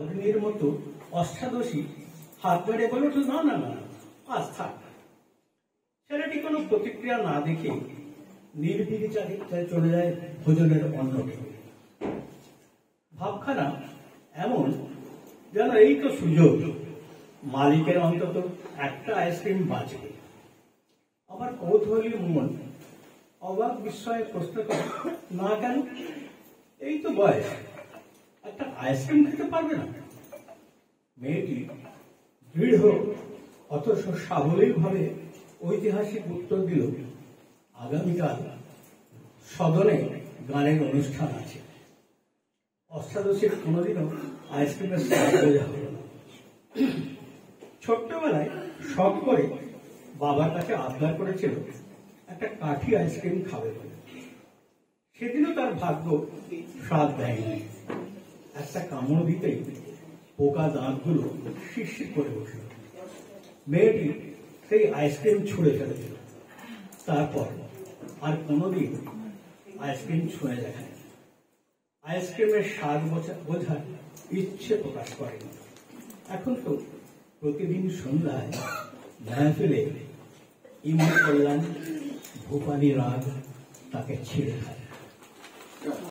অগ্নির মতো অষ্টাদশী হাত বেড়ে বলে উঠল, না না না, আজ থাক। ছেলেটি কোনো প্রতিক্রিয়া না দেখে নির্বিচারে চলে যায় ভোজনের অন্ন খেতে। ভাবখানা এমন যেন এই তো সুযোগ, মালিকের অন্তত একটা আইসক্রিম বাঁচবে। আবার কৌতূহলী মন অবাক বিস্ময়ে প্রশ্ন করে, না কেন, এই তো বয়স, একটা আইসক্রিম খেতে পারবে না? মেয়েটি দৃঢ় অথচ সাবলীল ভাবে ঐতিহাসিক উত্তর দিল, আগামীকাল সদনে গানের অনুষ্ঠান আছে, অষ্টাদশীর কোনোদিনও আইসক্রিমের স্বাদ বোঝা হলো না। ছোট্টবেলায় শখ করে বাবার কাছে আবদার করেছিল একটা কাঠি আইসক্রিম খাবে বলে। সেদিনও তার ভাগ্য স্বাদ দেয়নি। একটা কামড় দিতেই পোকা দাঁতগুলো শিরশির করে উঠল। মেয়েটি সেই আইসক্রিম ছুঁড়ে ফেলে দিল। তারপর আর কোনোদিন আইসক্রিম ছুঁয়ে দেখায়। আইসক্রিমের স্বাদ বোঝার ইচ্ছে প্রকাশ করেনি। এখন তো প্রতিদিন সন্ধ্যায় মেহফিলে ইমাম কল্যাণ, ভূপালী রাগ তাকে ছিঁড়ে খায়।